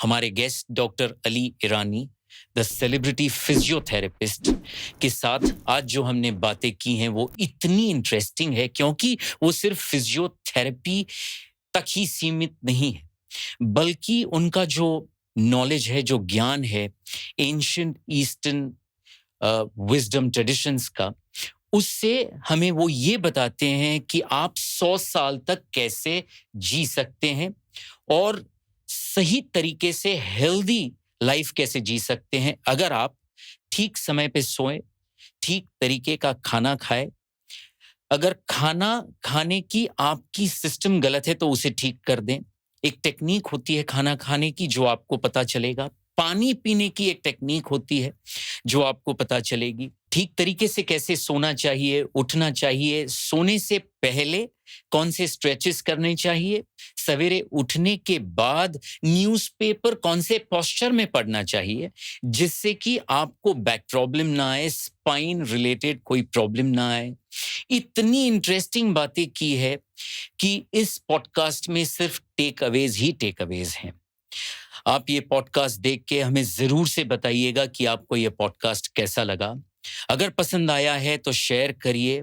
हमारे guest doctor Ali Irani, the celebrity physiotherapist के साथ आज जो हमने बातें की हैं वो इतनी इंटरेस्टिंग है क्योंकि वो सिर्फ फिजियोथेरेपी तक ही सीमित नहीं है, बल्कि उनका जो नॉलेज है, जो ज्ञान है एंशिएंट ईस्टर्न विजडम ट्रेडिशंस का, उससे हमें वो ये बताते हैं कि आप 100 साल तक कैसे जी सकते हैं और सही तरीके से हेल्दी लाइफ कैसे जी सकते हैं अगर आप ठीक समय पे सोएं, ठीक तरीके का खाना खाएं। अगर खाना खाने की आपकी सिस्टम गलत है तो उसे ठीक कर दें। एक टेक्निक होती है खाना खाने की जो आपको पता चलेगा। पानी पीने की एक टेक्निक होती है जो आपको पता चलेगी। ठीक तरीके से कैसे सोना चाहिए, उठना चाहिए, सोने से पहले कौन से स्ट्रेचेस करने चाहिए, सवेरे उठने के बाद न्यूज़पेपर कौन से पोस्चर में पढ़ना चाहिए जिससे कि आपको बैक प्रॉब्लम ना आए, स्पाइन रिलेटेड कोई प्रॉब्लम ना आए। इतनी इंटरेस्टिंग बातें की है कि इस पॉडकास्ट में सिर्फ टेक अवेज ही टेक अवेज हैं। आप ये पॉडकास्ट देख के हमें जरूर से बताइएगा कि आपको ये पॉडकास्ट कैसा लगा। अगर पसंद आया है तो शेयर करिए,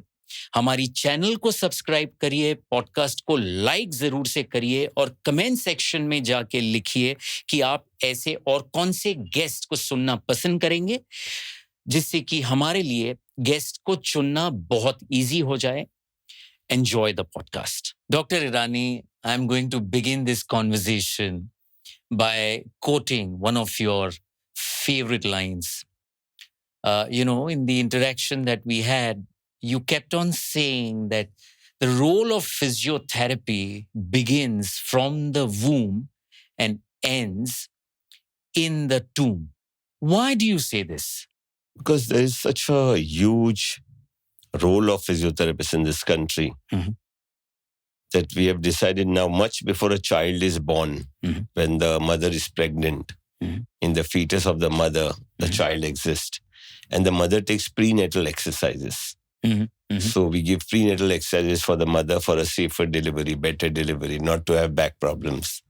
हमारी चैनल को सब्सक्राइब करिए, पॉडकास्ट को लाइक जरूर से करिए और कमेंट सेक्शन में जाके लिखिए कि आप ऐसे और कौन से गेस्ट को सुनना पसंद करेंगे जिससे कि हमारे लिए गेस्ट को चुनना बहुत इजी हो जाए। Enjoy the podcast. Dr. Irani, I'm going to begin this conversation by quoting one of your favorite lines. In the interaction that we had, you kept on saying that the role of physiotherapy begins from the womb and ends in the tomb. Why do you say this? Because there is such a huge role of physiotherapists in this country that we have decided now much before a child is born, when the mother is pregnant, in the fetus of the mother, the child exists. And the mother takes prenatal exercises. So we give prenatal exercises for the mother for a safer delivery, better delivery, not to have back problems,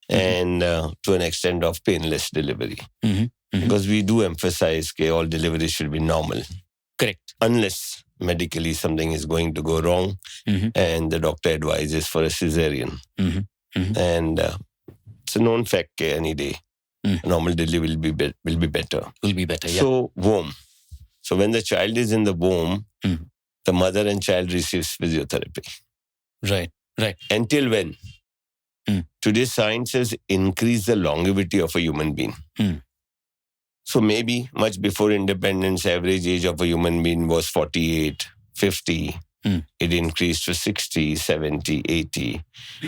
and to an extent of painless delivery. Because we do emphasize that all deliveries should be normal. Correct. Unless medically something is going to go wrong and the doctor advises for a cesarean. And it's a known fact that any day normal delivery will be better. Will be better, yeah. So womb. So when the child is in the womb, the mother and child receives physiotherapy. Right. Until when? Today's science has increased the longevity of a human being. So maybe much before independence, average age of a human being was 48, 50. It increased to 60, 70, 80.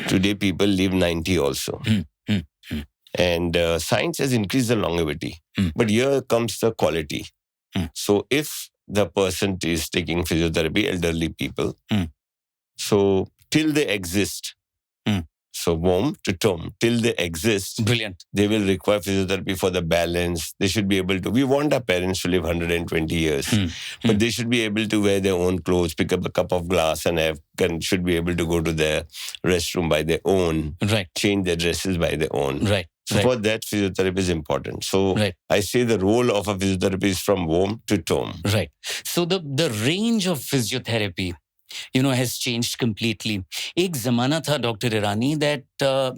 Today people live 90 also. And science has increased the longevity. But here comes the quality. So if the person is taking physiotherapy, elderly people, so till they exist, so womb to tomb, till they exist, Brilliant. They will require physiotherapy for the balance. They should be able to, we want our parents to live 120 years, but they should be able to wear their own clothes, pick up a cup of glass should be able to go to their restroom by their own, change their dresses by their own. So for that, physiotherapy is important. So I say the role of a physiotherapy is from womb to tomb. Right. So the range of physiotherapy, has changed completely. एक ज़माना था doctor Irani that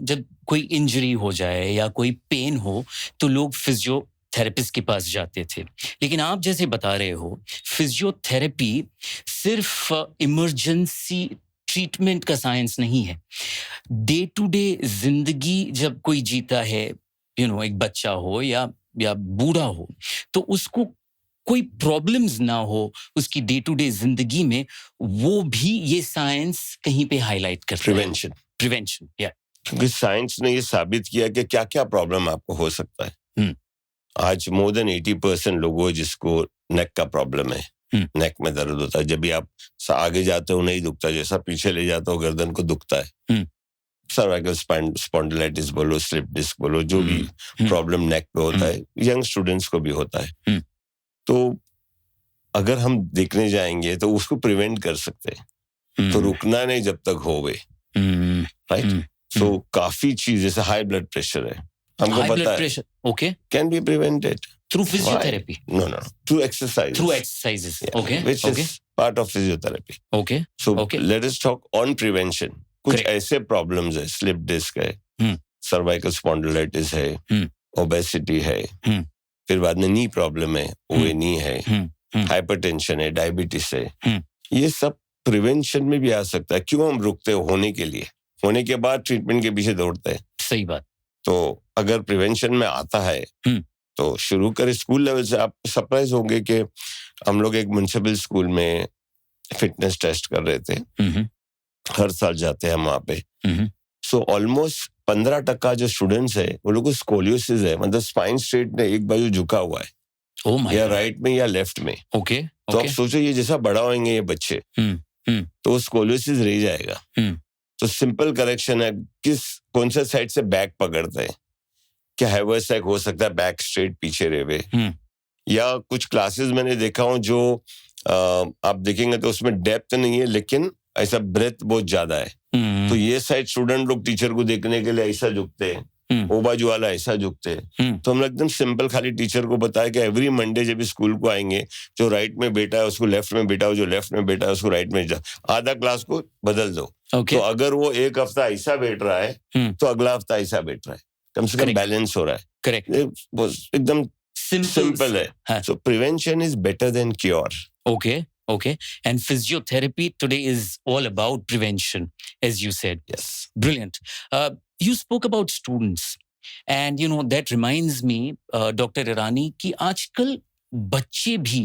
जब कोई injury हो जाए या कोई pen हो तो लोग फिजियोथेरेपिस्ट के पास जाते थे। लेकिन आप जैसे बता रहे हो, फिजियोथेरेपी सिर्फ इमरजेंसी ट्रीटमेंट का साइंस नहीं है। डे टू डे जिंदगी जब कोई जीता है, एक बच्चा हो या बूढ़ा हो, तो उसको कोई प्रॉब्लम्स ना हो उसकी डे टू डे जिंदगी में, वो भी ये साइंस कहीं पे हाईलाइट करता है। प्रिवेंशन, या क्योंकि साइंस ने ये साबित किया कि क्या क्या प्रॉब्लम आपको हो सकता है। आज मोर देन 80% लोगों जिसको नेक का प्रॉब्लम है, नेक में दर्द होता है। जब भी आप आगे जाते हो नहीं दुखता, जैसा पीछे ले जाते हो गर्दन को दुखता है। सर्वाइकल स्पॉन्डिलाइटिस बोलो, स्लिप डिस्क बोलो, जो भी प्रॉब्लम नेक पे होता है, यंग स्टूडेंट्स को भी होता है। तो अगर हम देखने जाएंगे तो उसको प्रिवेंट कर सकते हैं। तो रुकना नहीं जब तक होवे, राइट। सो काफी चीज, जैसे हाई ब्लड प्रेशर है, हमको High पता blood है, pressure. Okay. can be prevented. Through Why? physiotherapy. No, through exercise. Through exercises. Yeah, Okay. which Okay. is part of physiotherapy. Okay. So Okay. let us talk on prevention. कुछ Correct. ऐसे problems है, slip disc है, cervical spondylitis है, obesity है, फिर बाद में knee problem है, OA knee है, hypertension है, diabetes है, ये सब प्रिवेंशन में भी आ सकता है. क्यों हम रुकते हैं होने के लिए, होने के बाद ट्रीटमेंट के पीछे दौड़ते हैं. सही बात. तो अगर प्रिवेंशन में आता है तो शुरू करें स्कूल लेवल से. आप सरप्राइज होंगे कि हम लोग एक म्युनिसिपल स्कूल में फिटनेस टेस्ट कर रहे थे. हर साल जाते हैं हम वहाँ पे. सो ऑलमोस्ट 15% जो स्टूडेंट्स है वो लोग को स्कोलियोसिस है, मतलब स्पाइन स्ट्रेट में एक बाजू झुका हुआ है. Oh my या God. राइट में या लेफ्ट में. Okay. तो आप सोचो ये जैसा बड़ा होंगे ये बच्चे तो स्कोलियोसिस रह जाएगा. तो सिंपल करेक्शन है, कौन सा साइड से बैक पकड़ते हैं. क्या हैवर्सैक हो सकता है बैक स्ट्रेट पीछे रहे हुए, या कुछ क्लासेस मैंने देखा हूं जो आप देखेंगे तो उसमें डेप्थ नहीं है लेकिन ऐसा ब्रेथ बहुत ज्यादा है. तो ये साइड स्टूडेंट लोग टीचर को देखने के लिए ऐसा झुकते हैं, वो बाजू वाला ऐसा झुकते हैं. तो हम एकदम सिंपल खाली टीचर को बताया कि एवरी मंडे जब स्कूल को आएंगे जो राइट में बैठा है उसको लेफ्ट में बैठा हो, जो लेफ्ट में बैठा है उसको राइट में, आधा क्लास को बदल दो. तो अगर वो एक हफ्ता ऐसा बैठ रहा है तो अगला हफ्ता ऐसा बैठ रहा है, कम से कम बैलेंस हो रहा है. करेक्ट. एकदम सिंपल है. सो prevention is better than cure. Okay. And physiotherapy today is all about prevention, as you said. Yes. Brilliant. You spoke about students. And, that reminds me, Dr. Irani, कि आजकल बच्चे भी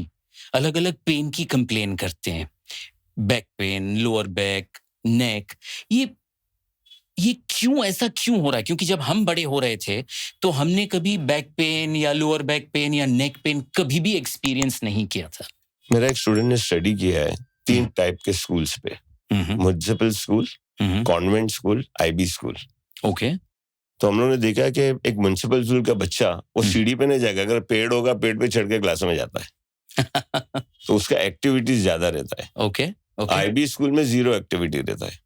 अलग-अलग पेन की complain करते हैं. Back pain, lower back, नेक. ये ऐसा क्यों हो रहा है? क्योंकि जब हम बड़े हो रहे थे तो हमने कभी बैक पेन या लोअर बैक पेन या नेक पेन कभी भी एक्सपीरियंस नहीं किया था. मेरा एक स्टूडेंट ने स्टडी किया है 3 टाइप के स्कूल्स पे, municipal school, convent school, IB school. Okay. तो हम लोगों ने देखा कि एक म्युनिसिपल स्कूल का बच्चा वो सीढ़ी पे नहीं जाएगा, अगर पेड़ होगा पेड़ पे चढ़ के क्लास में जाता है. तो उसका एक्टिविटीज ज्यादा रहता है. ओके. आईबी स्कूल में 0 एक्टिविटी रहता है.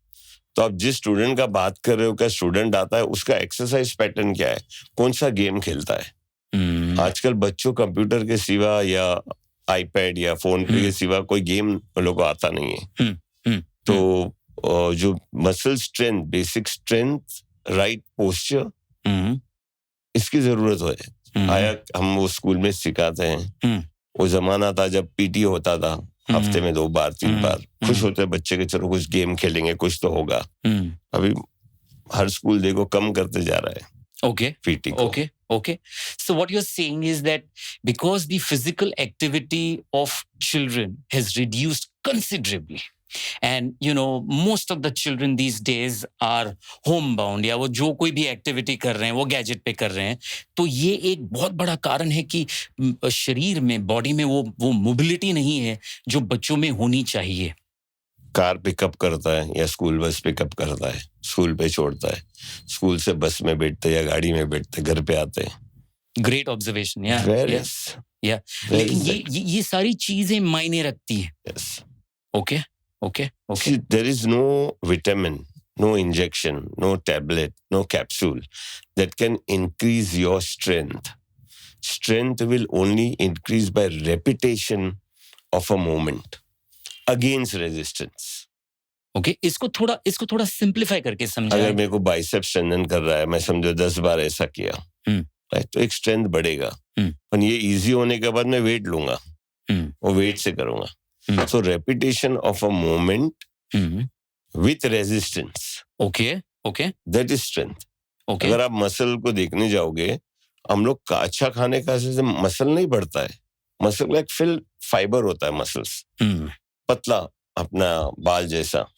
तो आप जिस स्टूडेंट का बात कर रहे हो, क्या स्टूडेंट आता है, उसका एक्सरसाइज पैटर्न क्या है, कौन सा गेम खेलता है. आजकल बच्चों कंप्यूटर के सिवा या आईपैड या फोन पे के सिवा कोई गेम लोगों को आता नहीं है. तो जो muscle strength, basic strength, right posture, इसकी जरूरत है. आया हम वो स्कूल में सिखाते हैं. वो जमाना था जब पीटी होता था हफ्ते में 2 बार 3 बार, खुश होते बच्चे के चलो कुछ गेम खेलेंगे, कुछ तो होगा. अभी हर स्कूल देखो कम करते जा रहा है. PT को. Okay. So what you're saying is that because the physical activity of children has reduced considerably, and most of the children these days are homebound, या वो जो कोई भी एक्टिविटी कर रहे हैं वो गैजेट पे कर रहे हैं, तो ये एक बहुत बड़ा कारण है कि शरीर में, बॉडी में वो मोबिलिटी नहीं है जो बच्चों में होनी चाहिए. कार पिकअप करता है या स्कूल बस पिकअप करता है, स्कूल पे छोड़ता है, स्कूल से बस में बैठते या गाड़ी में बैठते घर पे आते हैं. Great observation. या लेकिन ये सारी चीजें मायने रखती हैं. Okay. See, there is no vitamin, no injection, no tablet, no capsule that can increase your strength. Strength will only increase by repetition of a movement against resistance. Okay, इसको थोड़ा सिंप्लीफाई करके समझाएं. अगर मेरे को बाइसेप्स स्ट्रेंथन कर रहा है, मैं समझो 10 बार ऐसा किया, तो एक स्ट्रेंथ बढ़ेगा. पर ये इजी होने के बाद मैं वेट लूंगा, वो वेट से करूंगा. So repetition of a movement with resistance. Okay. That is strength. Okay. अगर आप मसल को देखने जाओगे, हम लोग का अच्छा खाने का से मसल नहीं बढ़ता है. मसल लाइक फिल फाइबर होता है, मसल्स पतला अपना बाल जैसा.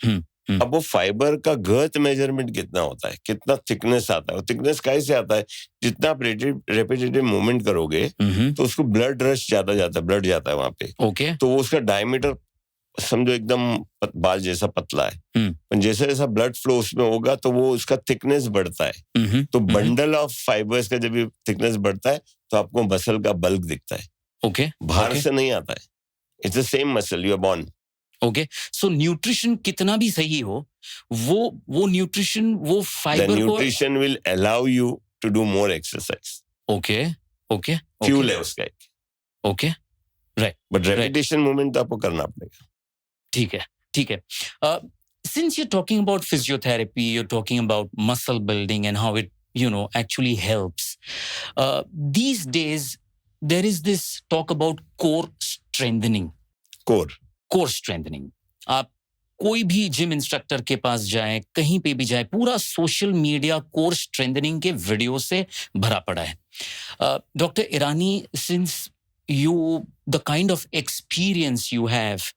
अब वो फाइबर का गर्थ मेजरमेंट कितना होता है, कितना थिकनेस आता है. वो थिकनेस कैसे आता है, जितना आप रेपिटेटिव मूवमेंट करोगे तो उसको ब्लड रश ज्यादा जाता है, ब्लड जाता है वहां पे. तो वो उसका डायमीटर समझो एकदम बाल जैसा पतला है. जैसे जैसा ब्लड फ्लो उसमें होगा तो वो उसका थिकनेस बढ़ता है. तो बंडल ऑफ फाइबर्स का जब थिकनेस बढ़ता है तो आपको मसल का बल्क दिखता है. बाहर से नहीं आता है. It's the same muscle, you are born. Okay. So nutrition कितना भी सही हो, वो न्यूट्रिशन, वो fibre nutrition will allow you to do more exercise. Okay. Fuel है उसका एक. Okay. Right. But repetition movement तो आपको करना पड़ेगा. ठीक है. Since you're talking about physiotherapy, you're talking about muscle building and how it, actually helps. These days, there is this talk about core strengthening. Core strengthening. आप कोई भी gym instructor के पास जाएं, कहीं पे भी जाएं, पूरा सोशल मीडिया कोर स्ट्रेंथनिंग के वीडियो से भरा पड़ा है. Doctor Irani, since the kind of experience you have,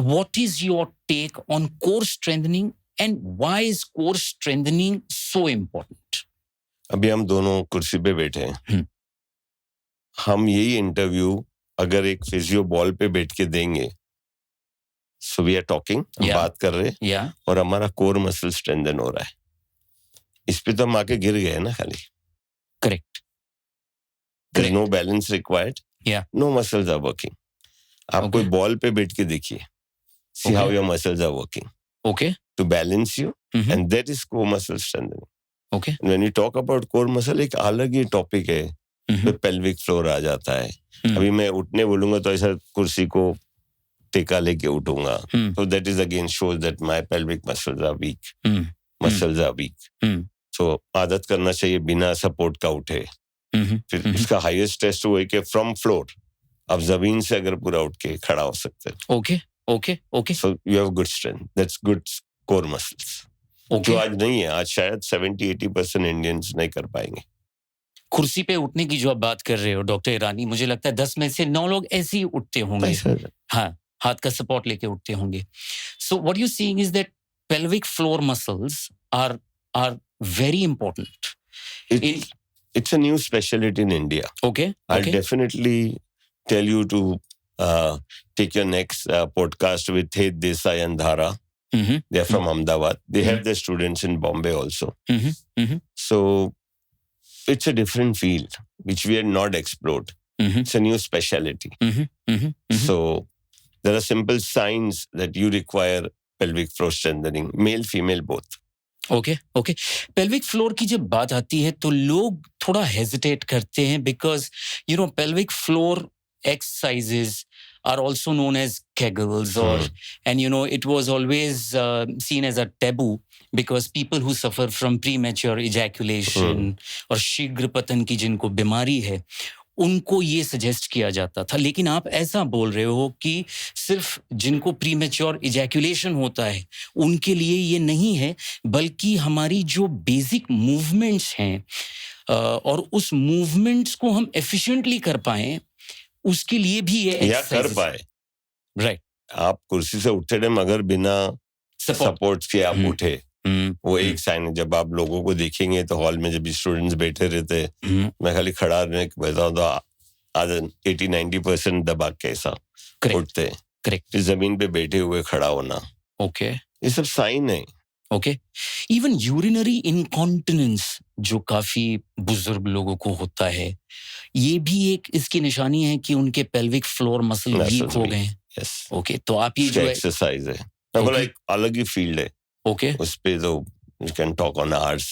what is your take on core strengthening and why is core strengthening so important? अभी हम दोनों कुर्सी पे बैठे हैं. हम यही इंटरव्यू अगर एक फिजियो बॉल पे बैठ के देंगे, so we are talking, हम बात कर रहे हैं, और हमारा कोर मसल स्ट्रेंथन हो रहा है. इस पे तो हम आके गिर गए ना खाली. Correct. There is no balance required. No muscles are working. आप कोई बॉल पे बैठ के देखिए. See how your muscles are working. Okay. To balance you, and that is core muscle strengthening. Okay. And when you talk about core muscle, एक अलग ही topic है. तो pelvic floor आ जाता है. अभी मैं उठने बोलूंगा तो ऐसा कुर्सी को टेका लेके उठूंगा. So that is again shows that my pelvic muscles are weak. Muscles are weak. So आदत करना चाहिए बिना सपोर्ट का उठे. फिर इसका हाईएस्ट टेस्ट वो है कि फ्रॉम फ्लोर आप जमीन से अगर पूरा उठ के खड़ा हो सकते हैं. Okay. So you have good strength. That's good core muscles. जो आज नहीं है, आज शायद 70-80% इंडियंस नहीं कर पाएंगे. कुर्सी पे उठने की जो आप बात कर रहे हो डॉक्टर ईरानी, मुझे लगता है 10 में से 9 लोग ऐसे ही उठते होंगे. हाँ, हाथ का सपोर्ट लेके उठते होंगे. So what you seeing is that pelvic floor muscles are very important. It's a new specialty in India. Okay. I'll definitely tell you to take your next podcast with Hed Desai and Dhara. They're from Ahmedabad. They have their students in Bombay also. So it's a different field which we had not explored. It's a new specialty. So there are simple signs that you require pelvic floor strengthening, male, female, both. Okay. Pelvic floor की जब बात आती है तो लोग थोड़ा hesitate करते हैं because pelvic floor exercises are also known as kegels and it was always seen as a taboo because people who suffer from premature ejaculation और शीघ्र पतन की जिनको बीमारी है उनको ये सजेस्ट किया जाता था. लेकिन आप ऐसा बोल रहे हो कि सिर्फ जिनको प्रीमेच्योर इजैकुलेशन होता है उनके लिए ये नहीं है, बल्कि हमारी जो बेसिक मूवमेंट्स हैं और उस मूवमेंट्स को हम एफिशिएंटली कर पाएं उसके लिए भी ये एक्सरसाइज कर पाए. राइट. आप कुर्सी से उठते टाइम अगर बिना सपोर्ट के आप उठे, वो एक साइन है. जब आप लोगों को देखेंगे तो हॉल में जब स्टूडेंट्स बैठे रहते हैं, मैं खाली खड़ा रहने के बताऊं तो आधा 80-90% दबा के ऐसा उठते हैं. करेक्ट. जमीन पे बैठे हुए खड़ा होना. ओके. ये सब साइन है. ओके. इवन यूरिनरी इनकॉन्टिनेंस जो काफी बुजुर्ग लोगों को होता है, ये भी एक इसकी निशानी है कि उनके पेल्विक फ्लोर मसल वीक हो गए हैं. ओके. तो आप ये जो एक्सरसाइज है मतलब एक अलग ही फील्ड है. Okay. उस पे तो you can talk on hours.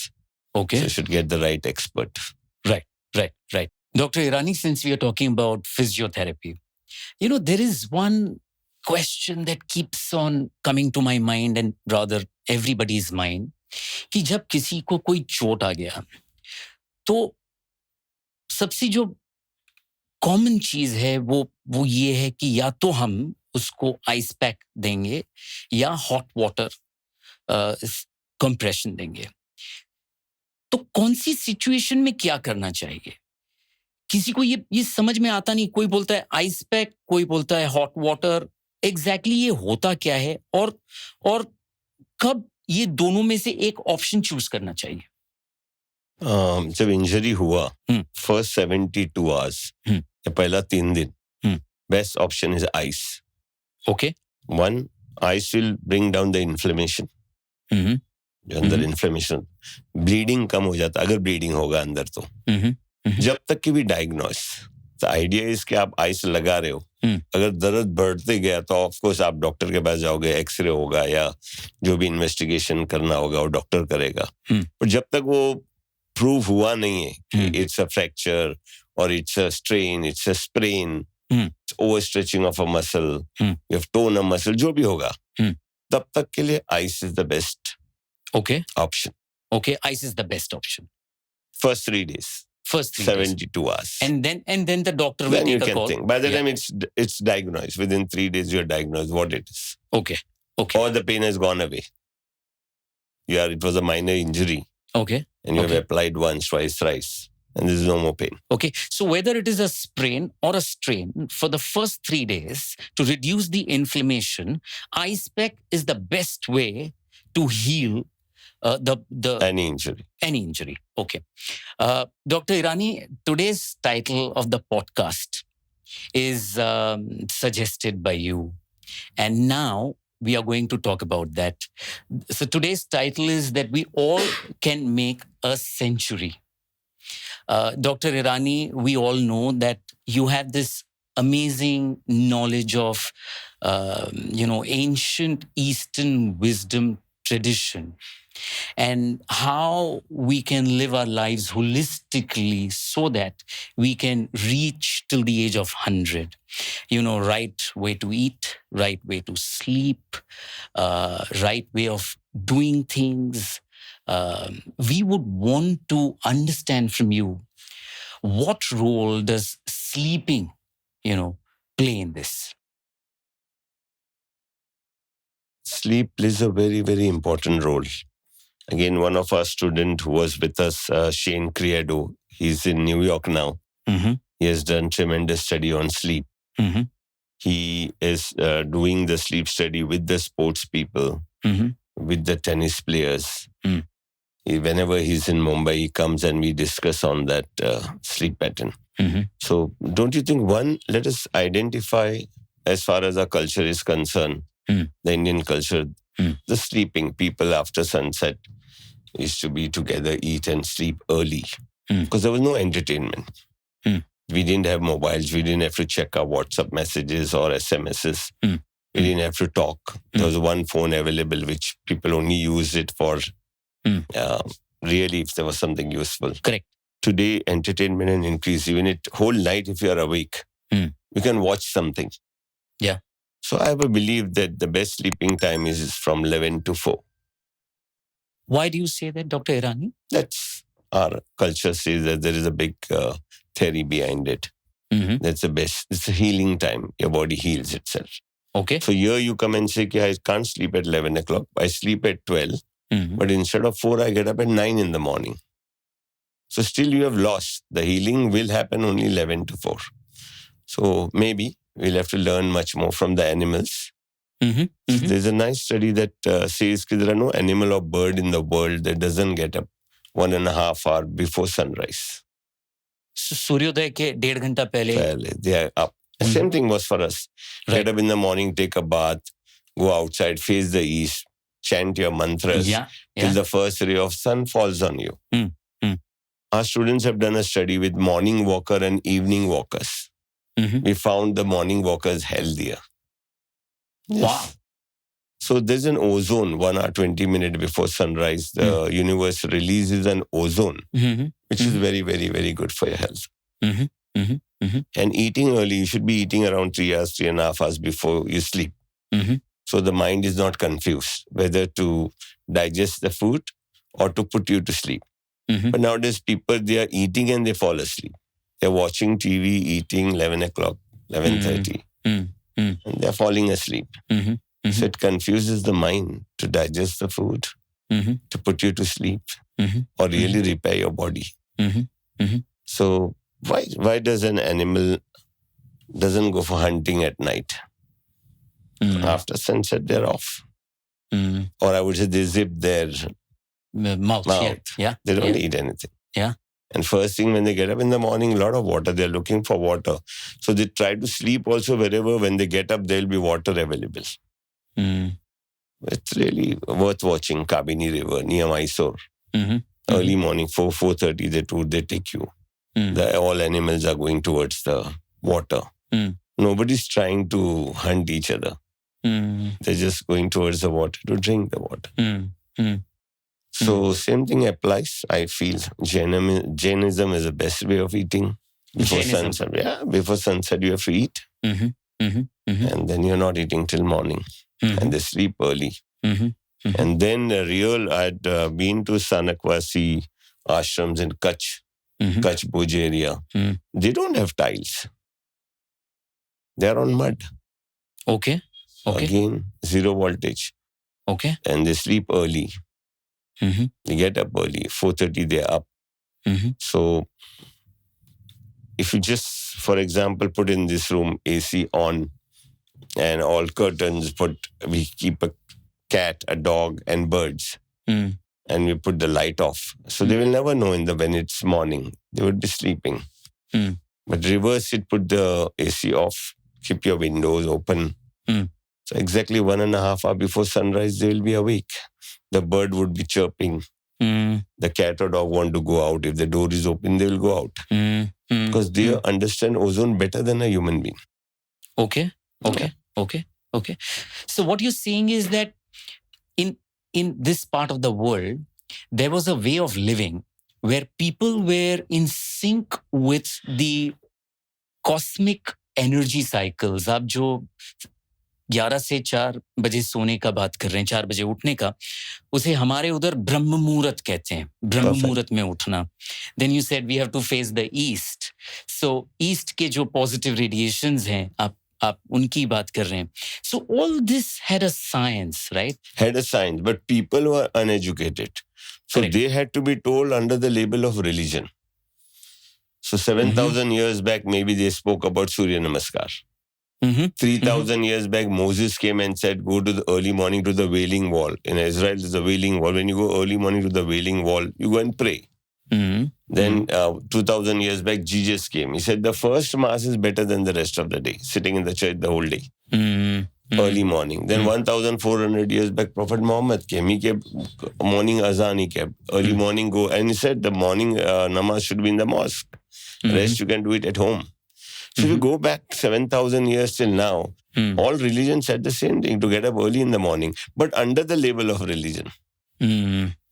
Okay. So you should get the right expert. Right. Dr. Irani, since we are talking about physiotherapy, there is one question that keeps on coming to my mind and rather everybody's mind कि जब किसी को कोई चोट आ गया तो सबसे जो कॉमन चीज है वो ये है कि या तो हम उसको आइस पैक देंगे या हॉट वाटर कंप्रेशन देंगे. तो कौन सी सिचुएशन में क्या करना चाहिए? किसी को ये समझ में आता नहीं. कोई बोलता है आइस पैक, कोई बोलता है हॉट वाटर. एग्जैक्टली ये होता क्या है और कब ये दोनों में से एक ऑप्शन चूज करना चाहिए? जब इंजरी हुआ फर्स्ट 72 आवर्स या पहला 3 दिन best option is ice. Okay. One, ice will bring down the inflammation. जो अंदर इन्फ्लेमेशन, ब्लीडिंग कम हो जाता अगर ब्लीडिंग होगा अंदर तो. जब तक कि भी डायग्नोस, द आइडिया इज कि आप आइस लगा रहे हो, अगर दर्द बढ़ते गया तो ऑफ कोर्स आप डॉक्टर के पास जाओगे, एक्सरे होगा या जो भी इन्वेस्टिगेशन करना होगा वो डॉक्टर करेगा. पर जब तक वो prove हुआ नहीं है कि Hmm. it's a fracture or it's a strain, it's a sprain, Hmm. it's overstretching of a muscle, Hmm. you have torn a muscle, जो भी होगा, Hmm. तब तक के लिए ice is the best Okay. option. Okay. Ice is the best option. First 3 days, First 3 days. 72 hours. And then the doctor will then you take a can call. think. By the Yeah. time it's diagnosed, within 3 days you're diagnosed what it is. Okay. Okay. Or the pain has gone away. Yeah, it was a minor injury. Okay. And you Okay. have applied once, twice, thrice. And there's no more pain. Okay. So whether it is a sprain or a strain, for the first 3 days, to reduce the inflammation, ice pack is the best way to heal Any injury. any injury. Okay. Dr. Irani, today's title of the podcast is suggested by you. And now we are going to talk about that. So today's title is that we all can make a century. Dr. Irani, we all know that you have this amazing knowledge of, ancient Eastern wisdom tradition and how we can live our lives holistically so that we can reach till the age of 100. Right way to eat, right way to sleep, right way of doing things. We would want to understand from you, what role does sleeping, play in this? Sleep plays a very, very important role. Again, one of our students who was with us, Shane Criado, he's in New York now. Mm-hmm. He has done tremendous study on sleep. Mm-hmm. He is doing the sleep study with the sports people, Mm-hmm. with the tennis players. Mm. Whenever he's in Mumbai, he comes and we discuss on that sleep pattern. Mm-hmm. So don't you think, one, let us identify, as far as our culture is concerned, the Indian culture, the sleeping, people after sunset used to be together, eat and sleep early because there was no entertainment. We didn't have mobiles. We didn't have to check our WhatsApp messages or SMSs. We didn't have to talk. There was one phone available, which people only used it for really if there was something useful. Correct. Today, entertainment and increase. Even it whole night, if you are awake, you can watch something. Yeah. So I have a belief that the best sleeping time is from 11 to 4. Why do you say that, Dr. Irani? That's our culture says that there is a big theory behind it. Mm-hmm. That's the best. It's a healing time. Your body heals itself. Okay. So here you come and say, I can't sleep at 11 o'clock. I sleep at 12. But instead of 4, I get up at 9 in the morning. So still you have lost. The healing will happen only 11 to 4. So maybe we'll have to learn much more from the animals. There's a nice study that says that there are no animal or bird in the world that doesn't get up 1.5 hours before sunrise. सूर्योदय के 1.5 घंटा पहले they are up. The same thing was for us. Right. Get up in the morning, take a bath, go outside, face the east, chant your mantras till the first ray of sun falls on you. Our students have done a study with morning walker and evening walkers. We found the morning walkers healthier. Yes. Wow. So there's an ozone 1 hour, 20 minutes before sunrise. The universe releases an ozone, which is very, very, very good for your health. And eating early, you should be eating around 3 hours, 3.5 hours before you sleep. So the mind is not confused whether to digest the food or to put you to sleep. But nowadays people, they are eating and they fall asleep. They're watching TV, eating 11 o'clock, 11:30. And they're falling asleep. So it confuses the mind to digest the food, to put you to sleep, or really repair your body. So why does an animal doesn't go for hunting at night? After sunset, they're off. Or I would say they zip their mouth. Yeah. They don't eat anything. Yeah. And first thing when they get up in the morning, a lot of water. They're looking for water. So they try to sleep also wherever. When they get up, there'll be water available. It's really worth watching. Kabini River near Mysore. Early morning, 4:30, they take you. All animals are going towards the water. Nobody's trying to hunt each other. They're just going towards the water to drink the water. So same thing applies. I feel Jainism is the best way of eating. Before Jainism. sunset, before sunset you have to eat, and then you're not eating till morning, and they sleep early. And then I had been to Sanakwasi ashrams in Kutch, Kutch Bhuj area. They don't have tiles. They're on mud. Okay. Again, 0 voltage. Okay. And they sleep early. They get up early. 4:30 they're up. So if you just, for example, put in this room AC on and all curtains, we keep a cat, a dog, and birds, and we put the light off. So they will never know when it's morning. They would be sleeping. But reverse it, put the AC off, keep your windows open. So exactly 1.5 hours before sunrise, they will be awake. The bird would be chirping. The cat or dog want to go out. If the door is open, they will go out. Because they understand ozone better than a human being. Okay. So what you're saying is that in this part of the world, there was a way of living where people were in sync with the cosmic energy cycles. आप जो 11 से 4 बजे सोने का बात कर रहे हैं, 4 बजे उठने का, उसे हमारे उधर ब्रह्म मुहूर्त कहते हैं, ब्रह्म मुहूर्त में उठना. Then you said we have to face the east. So east के जो positive radiations हैं, आप उनकी बात कर रहे हैं. So all this had a science, right? Had a science, but people were uneducated. So Correct. They had to be told under the label of religion. So 7,000 years back, maybe they spoke about Surya Namaskar. 3,000 years back, Moses came and said, go to the early morning to the Wailing Wall. In Israel, there's a Wailing Wall. When you go early morning to the Wailing Wall, you go and pray. Then 2,000 years back, Jesus came. He said, the first mass is better than the rest of the day, sitting in the church the whole day. Early morning. Then 1,400 years back, Prophet Muhammad came. He kept morning azan, he kept. Early morning go. And he said the morning namaz should be in the mosque. Rest you can do it at home. So if you go back 7,000 years till now, all religions said the same thing, to get up early in the morning, but under the label of religion.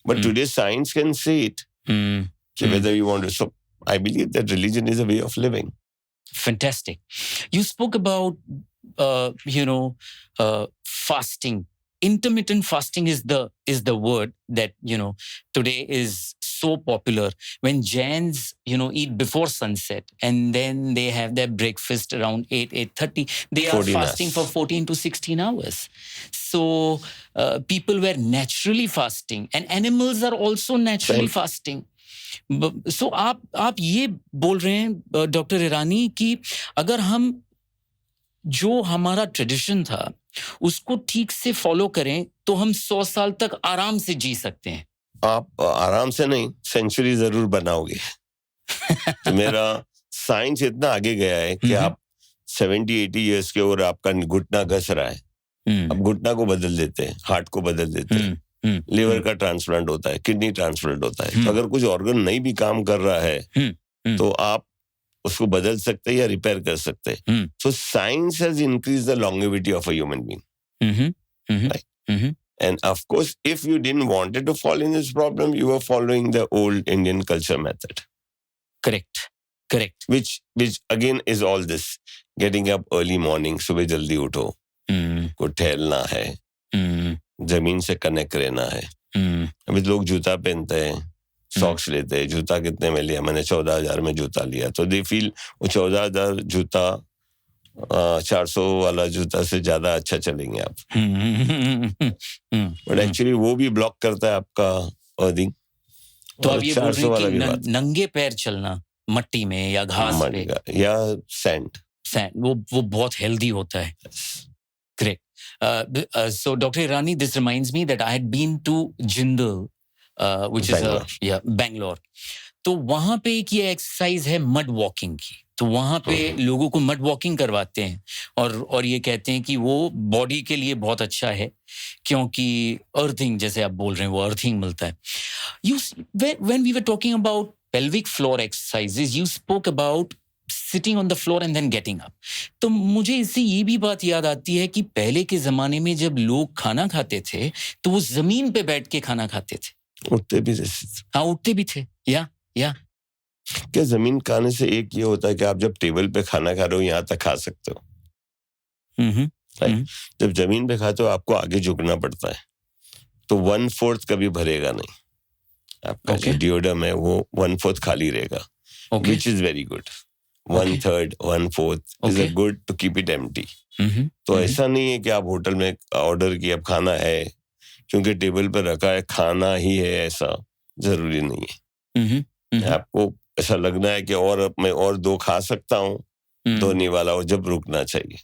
But today science can say it, whether you want to. So I believe that religion is a way of living. Fantastic. You spoke about, fasting. Intermittent fasting is the word that, today is so popular. When Jains, eat before sunset and then they have their breakfast around 8:30, they are fasting for 14 to 16 hours. So people were naturally fasting and animals are also naturally fasting. So आप ये बोल रहे हैं doctor ईरानी कि अगर हम जो हमारा ट्रेडिशन था उसको ठीक से फॉलो करें तो हम 100 साल तक आराम से जी सकते हैं. आप आराम से नहीं, सेंचुरी जरूर बनाओगे. तो मेरा साइंस इतना आगे गया है कि आप 70-80 इयर्स के और आपका घुटना घस रहा है, अब घुटना को बदल देते हैं, हार्ट को बदल देते हैं, लिवर का ट्रांसप्लांट होता है, किडनी ट्रांसप्लांट होता है. तो अगर कुछ ऑर्गन नहीं भी काम कर रहा है तो आप उसको बदल सकते हैं या रिपेयर कर सकते हैं. So science has increase the longevity of a human being. And of course, if you didn't want to fall in this problem, you were following the old Indian culture method. Correct. Which again is all this. Getting up early morning, सुबह जल्दी उठो, को टहलना है, जमीन से connect रहना है. अभी लोग जूता पहनते हैं, सॉक्स लेते हैं. जूता कितने में लिया? मैंने 14,000 में जूता लिया. तो दे फील वो 14,000 जूता 400 वाला जूता से ज्यादा अच्छा चलेंगे आप. बट एक्चुअली वो भी ब्लॉक करता है आपका अर्निंग. तो आप ये बोल रहे हैं कि नंगे पैर चलना मट्टी में या घास पे या सैंड, वो बहुत हेल्दी होता है. Great. So Dr. Irani, this reminds me that I had been to Jindal, which Bangalore. is Bangalore. तो वहां पे एक ये एक्सरसाइज है मड वॉकिंग की. तो वहां पे लोगों को मड वॉकिंग करवाते हैं और ये कहते हैं कि वो बॉडी के लिए बहुत अच्छा है क्योंकि अर्थिंग, जैसे आप बोल रहे हैं, वो अर्थिंग मिलता है. When we were talking about pelvic floor exercises, you spoke about sitting on the floor and then getting up. तो मुझे इससे ये भी बात याद आती है कि पहले के जमाने में जब लोग खाना खाते थे तो वो जमीन पे बैठ के खाना खाते थे. उठते भी थे। हाँ, उठते भी थे। या क्या जमीन खाने से एक ये होता है कि आप जब टेबल पे खाना खा रहे हो यहाँ तक खा सकते हो, राइट? जब जमीन पे खाते हो आपको आगे झुकना पड़ता है, तो 1/4 कभी भरेगा नहीं। आपका जो डियोडम है वो 1/4 खाली रहेगा, which is very good. 1/3, 1/4 is a good to keep it empty. तो ऐसा नहीं है कि आप होटल में ऑर्डर किया, अब खाना है क्योंकि टेबल पर रखा है खाना ही है, ऐसा जरूरी नहीं है। आपको ऐसा लगना है कि और मैं और 2 खा सकता हूँ, तो नहीं वाला हो, जब रुकना चाहिए।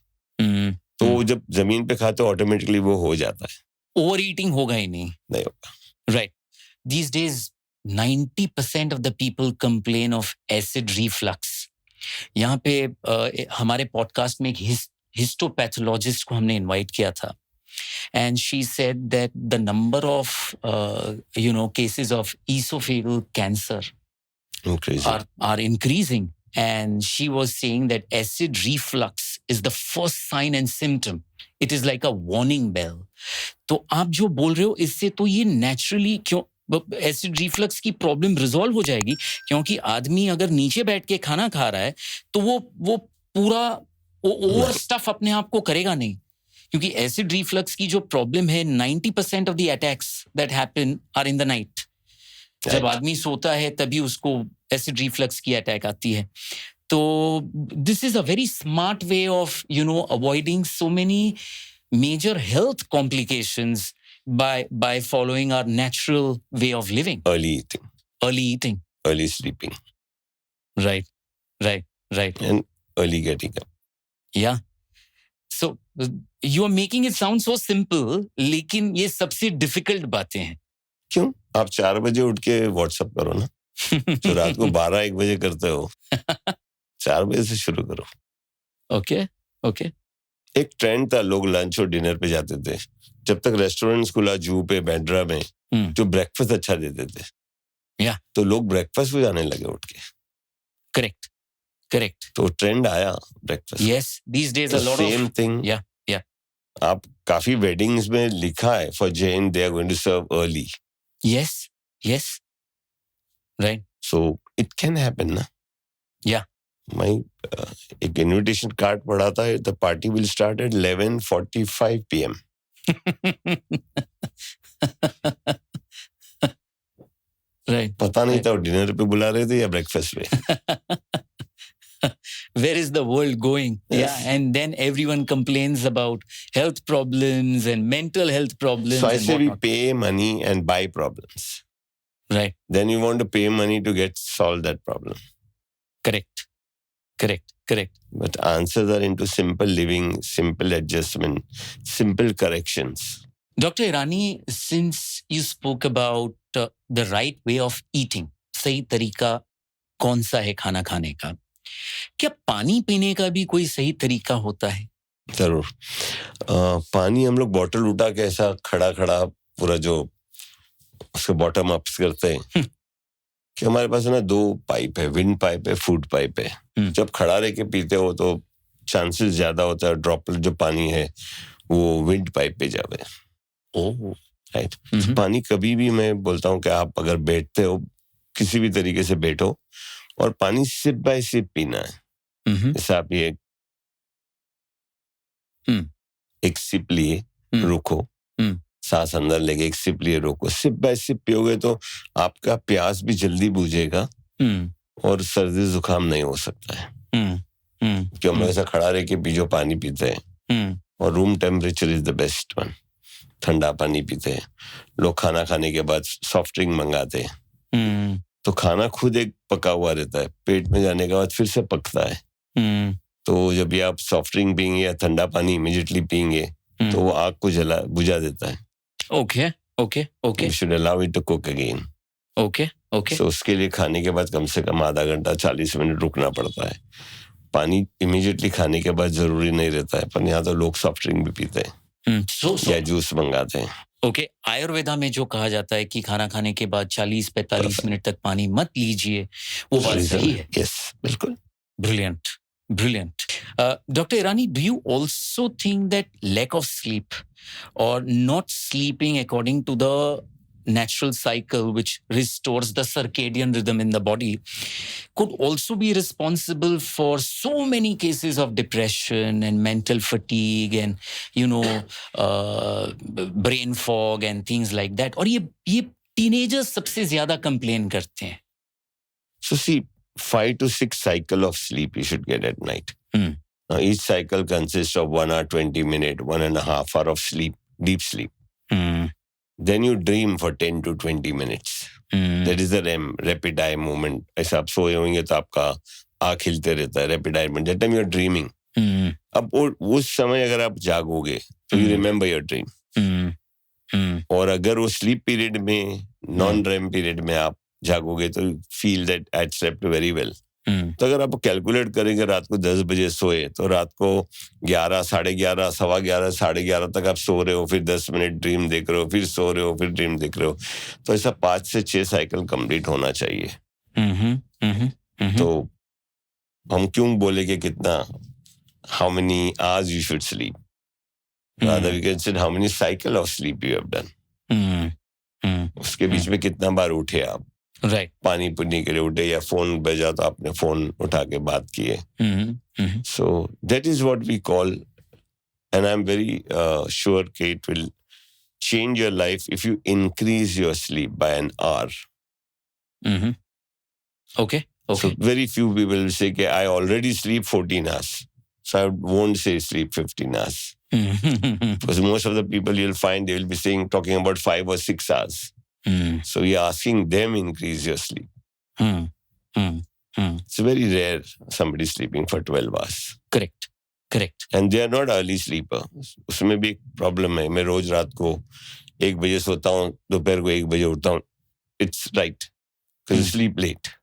तो जब जमीन पे खाते हो ऑटोमेटिकली वो हो जाता है। ओवर ईटिंग होगा ही नहीं होगा, right? These days 90% of the people complain of acid reflux. यहाँ पे हमारे पॉडकास्ट में एक हिस्टोपैथोलॉजिस्ट को हमने इनवाइट किया था, and she said that the number of cases of esophageal cancer are increasing, and she was saying that acid reflux is the first sign and symptom. It is like a warning bell. तो आप जो बोल रहे हो इससे तो ये naturally क्यों एसिड रिफ्लक्स की प्रॉब्लम रिजॉल्व हो जाएगी, क्योंकि आदमी अगर नीचे बैठ के खाना खा रहा है तो वो पूरा ओवर स्टफ अपने आप को करेगा नहीं, क्योंकि एसिड रिफ्लक्स की जो प्रॉब्लम है 90% of the attacks that happen are in the night. जब आदमी सोता है तभी उसको एसिड रिफ्लक्स की अटैक आती है। तो this is a very smart way of avoiding so many major health complications by following our natural way of living. Early eating, early sleeping, right, and early getting up. Yeah. So you are making it sound so simple, लेकिन ये सबसे difficult बातें हैं। क्यों? आप 4 बजे उठ के व्हाट्सएप करो ना, तो रात को 12-1 बजे करते हो, 4 बजे से शुरू करो। Okay. एक ट्रेंड था, लोग लंच और डिनर पे जाते थे, जब तक रेस्टोरेंट्स खुला जू पे बैंड्रा में, जो ब्रेकफास्ट अच्छा देते थे, तो लोग ब्रेकफास्ट पे जाने लगे उठ के। करेक्ट। तो ट्रेंड आया breakfast. Yes, these days a lot same thing. Yeah. आप काफी वेडिंग्स में लिखा है for Jain they are going to serve early. Yes. Right. So it can happen ना। Yeah. मैं एक इनविटेशन कार्ड पढ़ा था, the party will start at 11:45 PM। Right. पता नहीं था डिनर पे बुला रहे थे या ब्रेकफास्ट पे। Where is the world going? Yes. Yeah, and then everyone complains about health problems and mental health problems. So I and say we whatnot. pay money and buy problems. Right. Then you want to pay money to solve that problem. Correct. But answers are into simple living, simple adjustment, simple corrections. Dr. Irani, since you spoke about the right way of eating, सही तरीका कौन सा है खाना खाने का, क्या पानी पीने का भी कोई सही तरीका होता है? जरूर। पानी हम लोग बॉटल उठा के ऐसा खड़ा पूरा जो उसके बॉटम अप्स करते हैं कि हमारे पास है ना 2 पाइप है, विंड पाइप है, फूड पाइप है। जब खड़ा रह के पीते हो तो चांसेस ज्यादा होता है ड्रॉपलेट जो पानी है वो विंड पाइप पे जावे। राइट। पानी कभी भी मैं बोलता हूँ कि आप अगर बैठते हो किसी भी तरीके से बैठो और पानी सिप बाय सिप पीना है। जैसे आप ये एक सिप लिए रुको, सांस अंदर लेके एक सिप लिए रोको, सिप बाय सिप पियोगे तो आपका प्यास भी जल्दी बुझेगा और सर्दी जुकाम नहीं हो सकता है। क्योंकि हम लोग ऐसा खड़ा रह के पीजो पानी पीते हैं और room temperature is the best one. ठंडा पानी पीते हैं लोग, खाना खाने के बाद सॉफ्ट ड्रिंक मंगाते हैं, तो खाना खुद एक पका हुआ रहता है, पेट में जाने के बाद फिर से पकता है। तो जब ये आप सॉफ्ट ड्रिंक पियेंगे या ठंडा पानी इमीडिएटली पियेंगे तो वो आग को बुझा देता है। Okay. You should allow it to cook again. Okay. So उसके लिए खाने के बाद कम से कम आधा घंटा 40 मिनट रुकना पड़ता है। पानी इमीडिएटली खाने के बाद जरूरी नहीं रहता है, पर यहाँ तो लोग सॉफ्ट ड्रिंक भी पीते हैं या जूस मंगाते हैं। ओके, आयुर्वेदा में जो कहा जाता है कि खाना खाने के बाद 40-45 मिनट तक पानी मत लीजिए, वो बात सही है? यस, बिल्कुल। Brilliant. Dr. Irani, do you also think that lack of sleep or not sleeping according to the natural cycle, which restores the circadian rhythm in the body, could also be responsible for so many cases of depression and mental fatigue and, brain fog and things like that. और ये teenagers सबसे ज़्यादा complain करते हैं. So see, 5 to 6 cycle of sleep you should get at night. Now, each cycle consists of 1 hour, 20 minutes, 1.5 hour of sleep, deep sleep. Then you dream for 10 to 20 minutes. That is the REM, rapid eye movement. ऐसा आप सोए होंगे तो आपका आँख हिलते रहता है, rapid eye movement. That time you are dreaming. अब उस समय अगर आप जागोगे तो you remember your dream. और अगर वो sleep period में, non-REM period में आप जागोगे तो feel that I slept very well. तो अगर आप कैलकुलेट करेंगे रात को 10 बजे सोए तो रात को 11, 11:30, 11:15, 11:30 तक आप सो रहे हो, फिर 10 मिनट ड्रीम देख रहे हो, फिर सो रहे हो, फिर ड्रीम देख रहे हो. तो ऐसा 5 से 6 साइकिल कंप्लीट होना चाहिए. तो हम क्यों बोले कि कितना, how many hours you should sleep? Rather we can say how many cycle of sleep you have done. उसके बीच में कितना बार उठे आप. Right. पानी पीने के लिए उठे या फोन बजा तो आपने फोन उठा के बात किए. So that is what we call, and I'm very sure that it will change your life if you increase your sleep by an hour. Okay. So very few people will say, I already sleep 14 hours. So I won't say sleep 15 hours. Because most of the people you'll find, they will be talking about 5 or 6 hours. So you're asking them increase your sleep. It's very rare somebody sleeping for 12 hours. Correct. And they are not early sleeper. उसमें भी एक problem है. मैं रोज रात को 1 बजे सोता हूँ, दोपहर को 1 बजे उठता हूँ. It's right. Because you sleep late.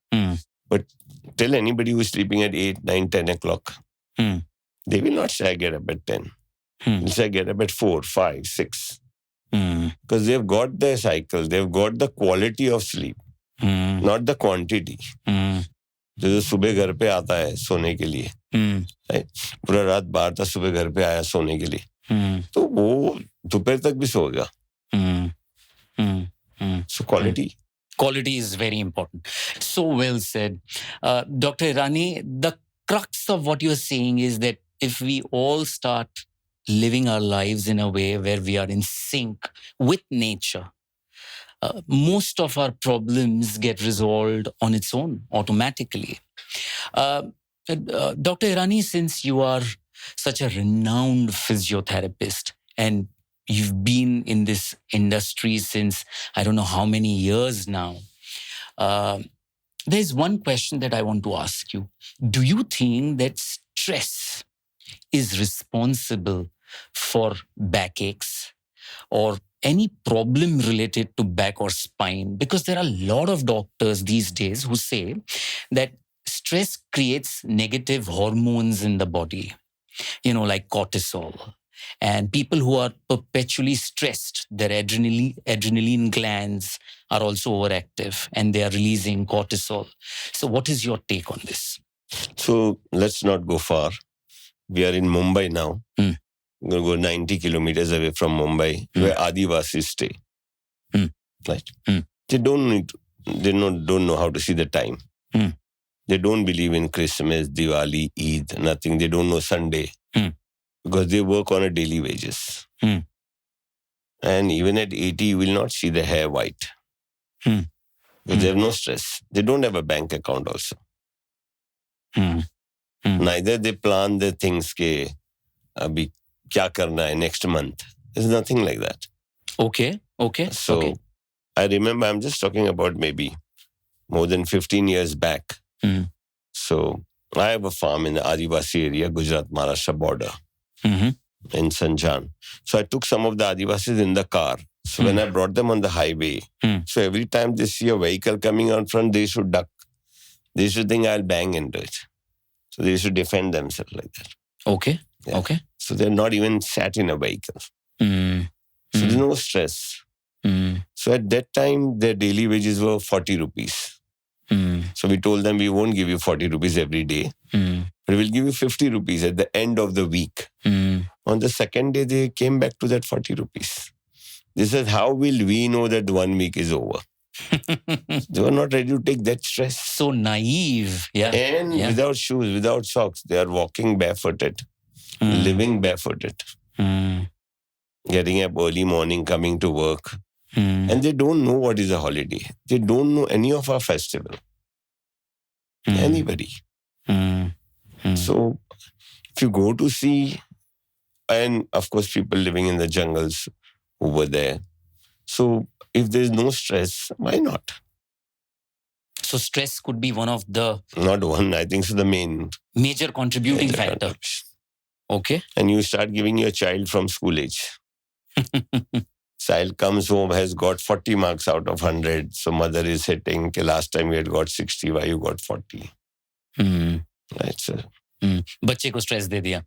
But tell anybody who is sleeping at 8, 9, 10 o'clock, they will not say I get up at 10. They'll say I get up at 4, 5, 6. Because they've got their cycle, they've got the quality of sleep, not the quantity. जो सुबह घर पे आता है सोने के लिए, पूरा रात बाहर था, सुबह घर पे आया सोने के लिए, तो वो दोपहर तक भी सोएगा. So quality is very important. So well said. Dr. Irani, the crux of what you're saying is that if we all start living our lives in a way where we are in sync with nature, most of our problems get resolved on its own automatically. Dr. Irani, since you are such a renowned physiotherapist and you've been in this industry since I don't know how many years now, there's one question that I want to ask you. Do you think that stress is responsible for backaches or any problem related to back or spine? Because there are a lot of doctors these days who say that stress creates negative hormones in the body, like cortisol. And people who are perpetually stressed, their adrenaline glands are also overactive and they are releasing cortisol. So what is your take on this? So let's not go far. We are in Mumbai now. We're going to go 90 kilometers away from Mumbai, where Adivasis stay. Right? They don't know how to see the time. They don't believe in Christmas, Diwali, Eid, nothing. They don't know Sunday. Because they work on a daily wages. And even at 80, you will not see the hair white. Because they have no stress. They don't have a bank account also. Neither they plan the things ke abhi kya karna hai next month. There's nothing like that. Okay. So I remember, I'm just talking about maybe more than 15 years back. So I have a farm in the Adivasi area, Gujarat-Maharashtra border. In Sanjan. So I took some of the Adivasis in the car. So when I brought them on the highway, so every time they see a vehicle coming on front, they should duck. They should think I'll bang into it. So they should defend themselves like that. Okay. Yeah. Okay. So they're not even sat in a vehicle. So there's no stress. So at that time, their daily wages were 40 rupees. So we told them we won't give you 40 rupees every day. But we'll give you 50 rupees at the end of the week. On the second day, they came back to that 40 rupees. They said, how will we know that 1 week is over? They were not ready to take that stress. So naive. Yeah. And without shoes, without socks, they are walking barefooted, living barefooted, getting up early morning, coming to work. And they don't know what is a holiday. They don't know any of our festival. Anybody. So if you go to see, and of course people living in the jungles who were there. So if there's no stress, why not? So stress could be one of the... Not one, I think so the main... Major contributing factor. Okay. And you start giving your child from school age. Child comes home, has got 40 marks out of 100. So mother is hitting, last time you had got 60, why you got 40? Right, sir. बच्चे को stress दे दिया.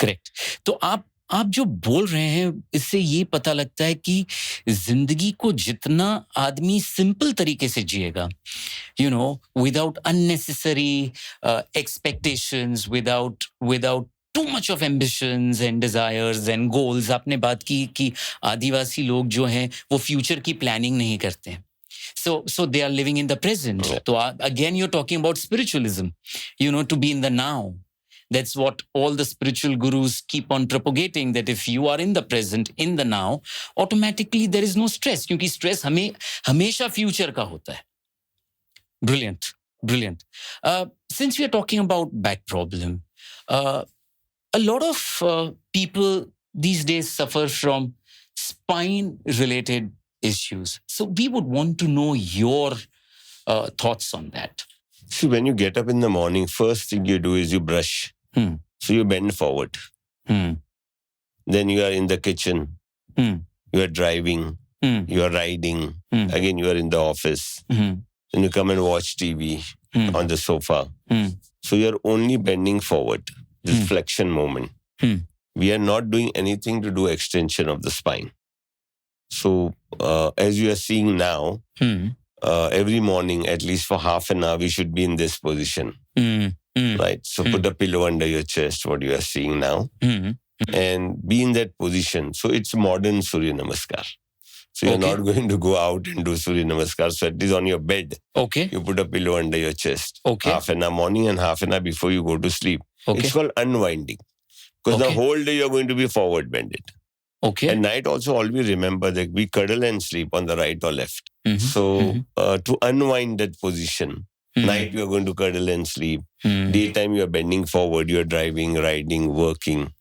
Correct. तो आप जो बोल रहे हैं इससे ये पता लगता है कि जिंदगी को जितना आदमी सिंपल तरीके से जिएगा, you know, without unnecessary expectations, without too much of ambitions and desires and goals. आपने बात की कि आदिवासी लोग जो हैं वो फ्यूचर की प्लानिंग नहीं करते हैं. So they are living in the present. So again, you're talking about spiritualism, you know, to be in the now. That's what all the spiritual gurus keep on propagating, that if you are in the present, in the now, automatically there is no stress, क्योंकि stress हमेशा future का होता है. Brilliant, brilliant. Since we are talking about back problem, a lot of people these days suffer from spine-related issues. So we would want to know your thoughts on that. See, when you get up in the morning, first thing you do is you brush. So you bend forward. Then you are in the kitchen. You are driving. You are riding. Again, you are in the office. Then you come and watch TV on the sofa. So you are only bending forward. This flexion movement. We are not doing anything to do extension of the spine. So as you are seeing now, every morning, at least for half an hour, we should be in this position. Right? So put a pillow under your chest, what you are seeing now, and be in that position. So it's modern Surya Namaskar. So you're not going to go out and do Surya Namaskar. So it is on your bed. Okay. You put a pillow under your chest. Okay. Half an hour morning and half an hour before you go to sleep. Okay. It's called unwinding. Because the whole day you're going to be forward bended. Okay. At night also always remember that we cuddle and sleep on the right or left. So to unwind that position, night you're going to cuddle and sleep. Daytime you're bending forward, you're driving, riding, working.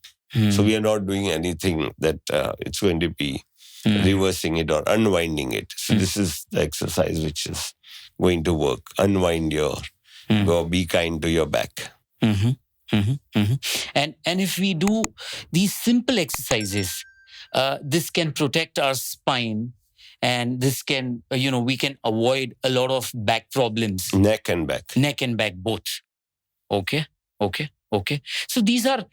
So we are not doing anything that it's going to be reversing it or unwinding it. So this is the exercise which is going to work. Unwind your, be kind to your back. And if we do these simple exercises, this can protect our spine, and this can, we can avoid a lot of back problems. Neck and back both. Okay. So these are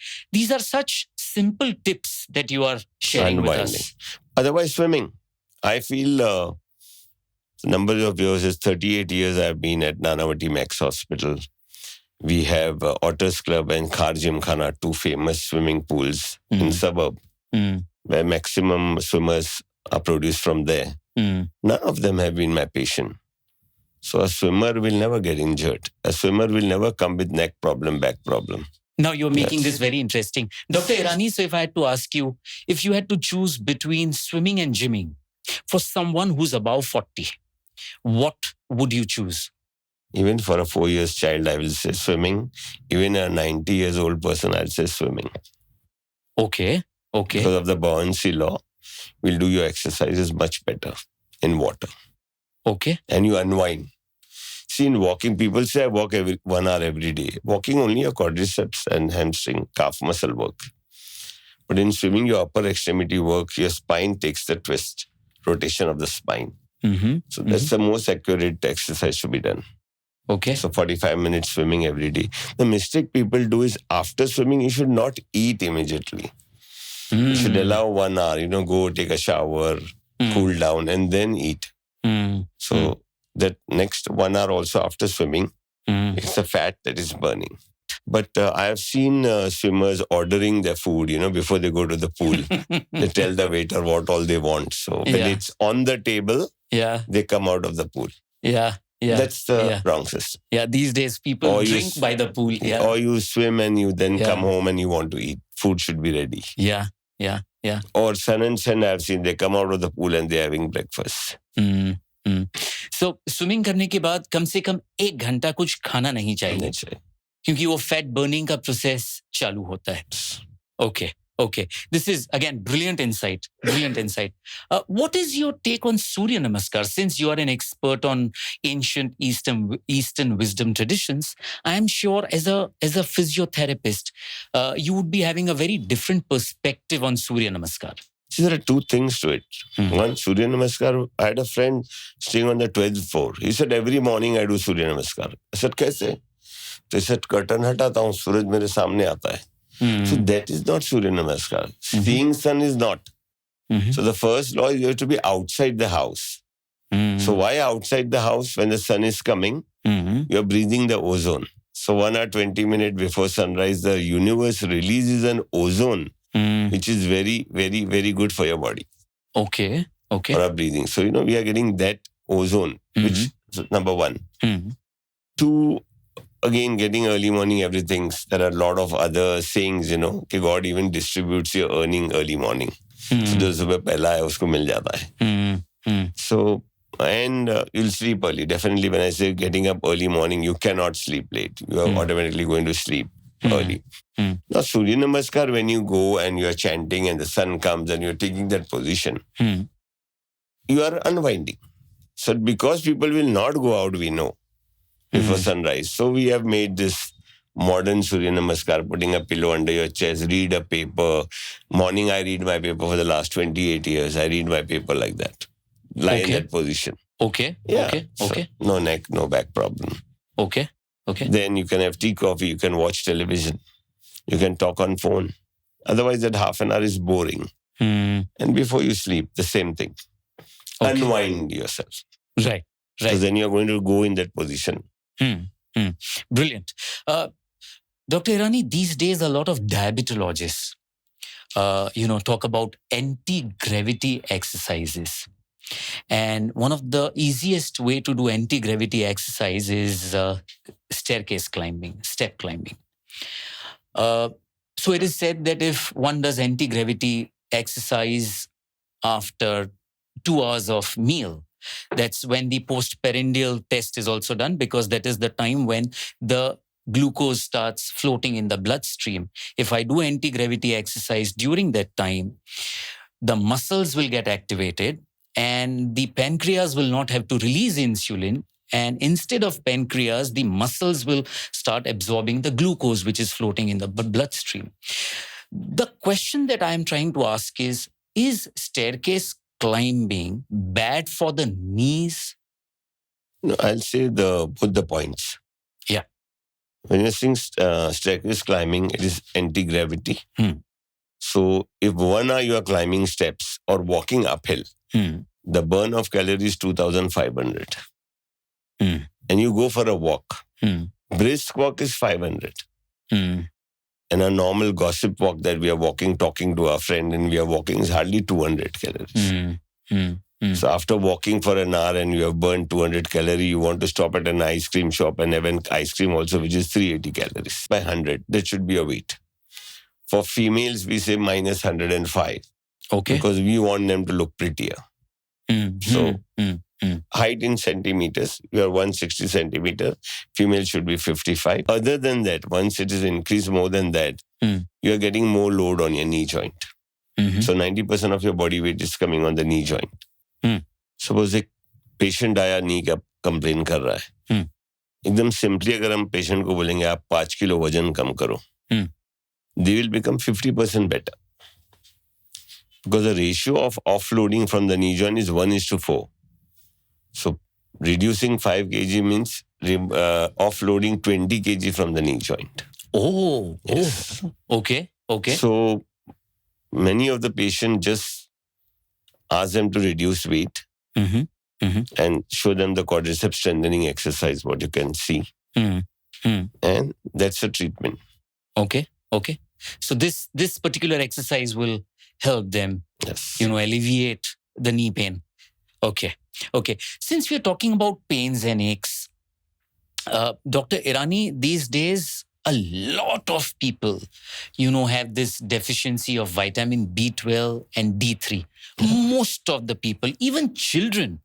such simple tips that you are sharing with us. Otherwise, swimming. I feel the number of years is 38 years I've been at Nanavati Max Hospital. We have Otters Club and Khar Gymkhana, two famous swimming pools in suburb, where maximum swimmers are produced from there. None of them have been my patient. So a swimmer will never get injured. A swimmer will never come with neck problem, back problem. Now you're making this very interesting. Dr. Irani, so if I had to ask you, if you had to choose between swimming and gymming for someone who's above 40, what would you choose? Even for a 4 years child, I will say swimming. Even a 90 years old person, I'll say swimming. Okay. Because of the buoyancy law, will do your exercises much better in water. Okay. And you unwind. See, in walking, people say I walk 1 hour every day. Walking only your quadriceps and hamstring, calf muscle work. But in swimming, your upper extremity work, your spine takes the twist, rotation of the spine. So that's the most accurate exercise to be done. Okay. So 45 minutes swimming every day. The mistake people do is after swimming, you should not eat immediately. You should allow 1 hour, go take a shower, cool down, and then eat. So that next 1 hour also after swimming, it's the fat that is burning. But I have seen swimmers ordering their food, before they go to the pool. They tell the waiter what all they want. So when it's on the table, they come out of the pool. Yeah. That's the wrong system. Yeah, these days people drink by the pool. Yeah. Or you swim and you then come home and you want to eat. Food should be ready. Yeah. Or Sun and Sun, I've seen they come out of the pool and they're having breakfast. So swimming करने के बाद कम से कम 1 घंटा कुछ खाना नहीं चाहिए क्योंकि वो फैट बर्निंग का प्रोसेस चालू होता है. Okay. This is again brilliant insight. What is your take on Surya Namaskar? Since you are an expert on ancient Eastern wisdom traditions, I am sure as a physiotherapist, you would be having a very different perspective on Surya Namaskar. See, there are two things to it. One, Surya Namaskar. I had a friend staying on the 12th floor. He said, every morning I do Surya Namaskar. I said, कैसे? He said, curtain हटाता हूँ, सूरज मेरे सामने आता है. So that is not Surya Namaskar. Seeing sun is not. So the first law is you have to be outside the house. So why outside the house? When the sun is coming, you are breathing the ozone. So 1 hour 20 minutes before sunrise, the universe releases an ozone, which is very, very, very good for your body. Okay. For our breathing. So, we are getting that ozone, which is number one. 2, again, getting early morning, everything. There are a lot of other sayings, God even distributes your earning early morning. So, जो सुबह पहला है, उसको मिल जाता है. So, and you'll sleep early. Definitely, when I say getting up early morning, you cannot sleep late. You are automatically going to sleep early. Now, Surya Namaskar, when you go and you are chanting and the sun comes and you're taking that position, you are unwinding. So, because people will not go out, we know, before sunrise. So we have made this modern Surya Namaskar, putting a pillow under your chest, read a paper. Morning, I read my paper for the last 28 years. I read my paper like that. Lie in that position. Okay. So no neck, no back problem. Okay. Then you can have tea, coffee. You can watch television. You can talk on phone. Otherwise, that half an hour is boring. And before you sleep, the same thing. Unwind yourself. Right. So then you're going to go in that position. Brilliant. Dr. Irani, these days a lot of diabetologists, talk about anti-gravity exercises. And one of the easiest way to do anti-gravity exercise is staircase climbing, step climbing. So it is said that if one does anti-gravity exercise after 2 hours of meal, that's when the postprandial test is also done, because that is the time when the glucose starts floating in the bloodstream. If I do anti-gravity exercise during that time, the muscles will get activated and the pancreas will not have to release insulin. And instead of pancreas, the muscles will start absorbing the glucose, which is floating in the bloodstream. The question that I am trying to ask is staircase climbing bad for the knees? No, I'll say put the points. Yeah. When you're saying staircase climbing, it is anti-gravity. So if 1 hour you are climbing steps or walking uphill, the burn of calories is 2,500. And you go for a walk. Brisk walk is 500. And a normal gossip walk that we are walking, talking to our friend and we are walking is hardly 200 calories. So after walking for an hour and you have burned 200 calories, you want to stop at an ice cream shop and have an ice cream also, which is 380 calories by 100. That should be your weight. For females, we say minus 105. Okay. Because we want them to look prettier. So height in centimeters, you are 160 centimeters. Female should be 55. Other than that, once it is increased more than that, you are getting more load on your knee joint. So 90% of your body weight is coming on the knee joint. Suppose a patient आया knee का complain कर रहा है. एकदम simply अगर हम patient को बोलेंगे आप 5 किलो वजन कम करो, they will become 50% better. Because the ratio of offloading from the knee joint is 1:4. So reducing 5 kg means offloading 20 kg from the knee joint. Yes. Okay. So many of the patients just ask them to reduce weight and show them the quadriceps strengthening exercise, what you can see. And that's a treatment. Okay. So this particular exercise will help them, Yes. alleviate the knee pain. Okay. Since we're talking about pains and aches, Dr. Irani, these days, a lot of people, have this deficiency of vitamin B12 and D3. Most of the people, even children.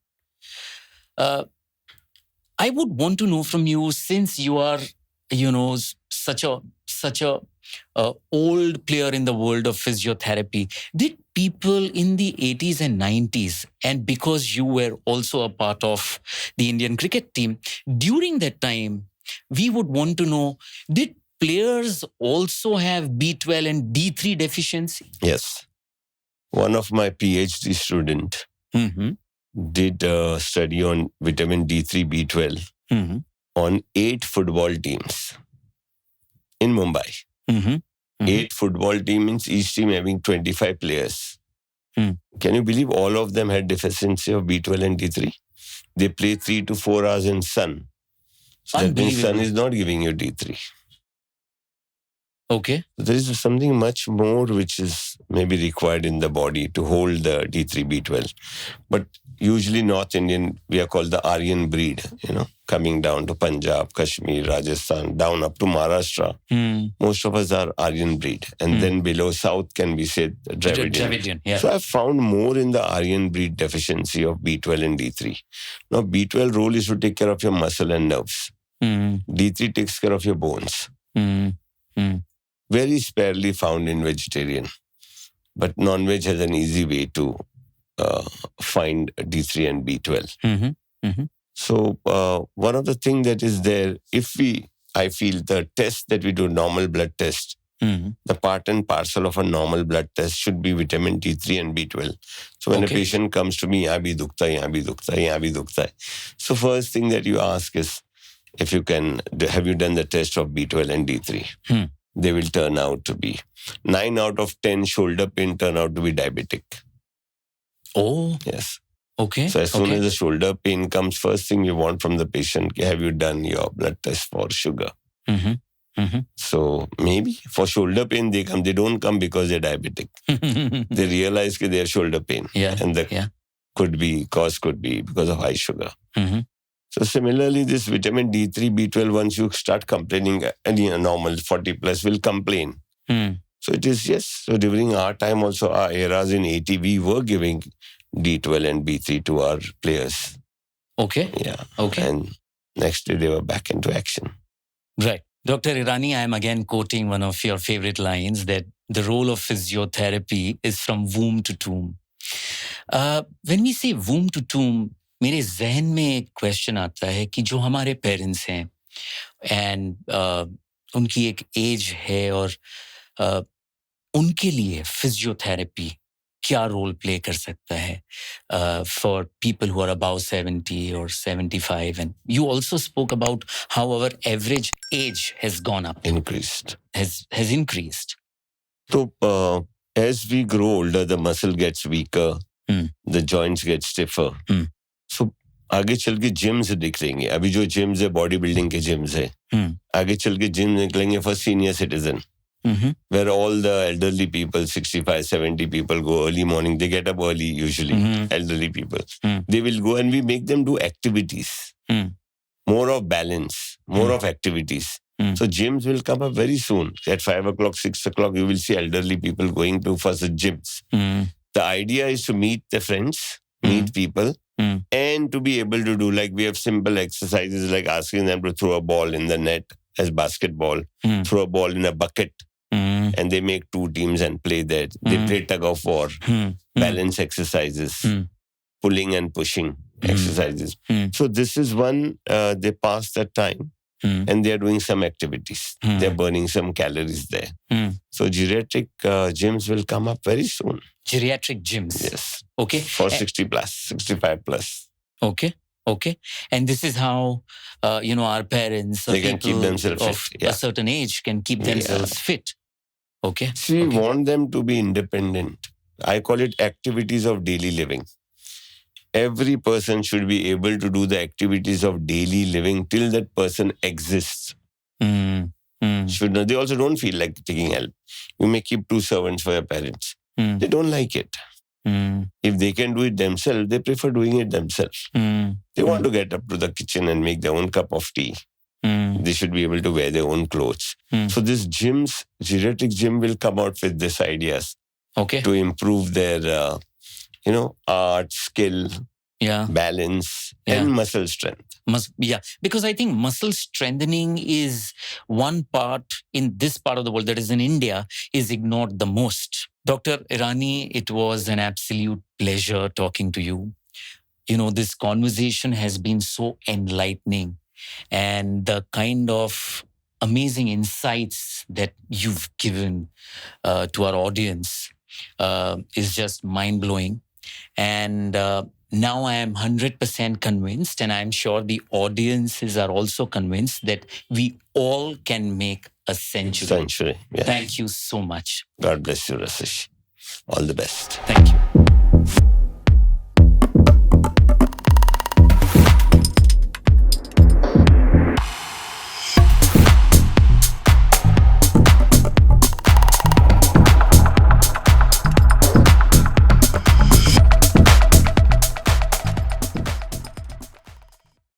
I would want to know from you, since you are, such a old player in the world of physiotherapy, did people in the 80s and 90s, and because you were also a part of the Indian cricket team, during that time, we would want to know, did players also have B12 and D3 deficiency? Yes. One of my PhD student did a study on vitamin D3, B12 on 8 football teams in Mumbai. 8 football teams, each team having 25 players. Can you believe all of them had deficiency of B12 and D3? They play 3 to 4 hours in sun. So that means sun is not giving you D3. Okay. There is something much more which is maybe required in the body to hold the D3, B12. But usually North Indian, we are called the Aryan breed, coming down to Punjab, Kashmir, Rajasthan, down up to Maharashtra. Most of us are Aryan breed. And then below South can be said Dravidian. Yeah. So I've found more in the Aryan breed deficiency of B12 and D3. Now, B12 role is to take care of your muscle and nerves. D3 takes care of your bones. Very sparely found in vegetarian. But non-veg has an easy way to find D3 and B12. So one of the things that is there, I feel the test that we do, normal blood test, the part and parcel of a normal blood test should be vitamin D3 and B12. So when a patient comes to me, yahan bhi dukhta hai. So first thing that you ask is, if you can, have you done the test of B12 and D3? They will turn out to be 9 out of 10 shoulder pain turn out to be diabetic. Oh. Yes. Okay. So as soon as the shoulder pain comes, first thing you want from the patient, have you done your blood test for sugar? So maybe for shoulder pain, they don't come because they're diabetic. They realize that they have shoulder pain. Yeah. And the cause could be because of high sugar. So similarly, this vitamin D3, B12, once you start complaining, any normal 40 plus will complain. So it is, yes. So during our time also, our eras in 80, we were giving D12 and B3 to our players. Okay. Yeah. Okay. And next day they were back into action. Right. Dr. Irani, I am again quoting one of your favorite lines that the role of physiotherapy is from womb to tomb. When we say womb to tomb, मेरे जहन में एक question आता है कि जो हमारे parents हैं एंड उनकी एक एज है और उनके लिए फिजियोथेरेपी क्या रोल प्ले कर सकता है for people who are about 70 और 75 and you also spoke about how our average age has gone up has increased. So as we grow older, the muscle gets weaker, the joints get stiffer. So आगे चल के gyms दिखेंगे. अभी जो gyms है body building के gyms है, आगे चल के जिम निकलेंगे for senior citizen, where all the elderly people, 65, 70 people go early morning. They get up early usually, elderly people. They will go and we make them do activities. More of balance, more of activities. So gyms will come up very soon. At 5 o'clock, 6 o'clock, you will see elderly people going to first the gyms. The idea is to meet the friends, meet people, and to be able to do, like we have simple exercises like asking them to throw a ball in the net as basketball, throw a ball in a bucket, and they make 2 teams and play that. They play tug of war, balance exercises, pulling and pushing exercises. So this is one, they pass that time. And they are doing some activities. They are burning some calories there. So geriatric gyms will come up very soon. Geriatric gyms. Yes. Okay. For 60 plus, 65 plus. Okay. And this is how, our parents, they can keep themselves of fit. Yeah. a certain age can keep themselves fit. Okay. See, we want them to be independent. I call it activities of daily living. Every person should be able to do the activities of daily living till that person exists. Should not. They also don't feel like taking help. You may keep 2 servants for your parents. They don't like it. If they can do it themselves, they prefer doing it themselves. They want to get up to the kitchen and make their own cup of tea. They should be able to wear their own clothes. So this geriatric gym will come out with these ideas to improve their, art, skill, balance, and muscle strength. Because I think muscle strengthening is one part in this part of the world, that is in India, is ignored the most. Dr. Irani, it was an absolute pleasure talking to you. This conversation has been so enlightening, and the kind of amazing insights that you've given to our audience is just mind-blowing. And now I am 100% convinced, and I'm sure the audiences are also convinced that we all can make a century. Yes. Thank you so much. God bless you, Rasesh. All the best. Thank you.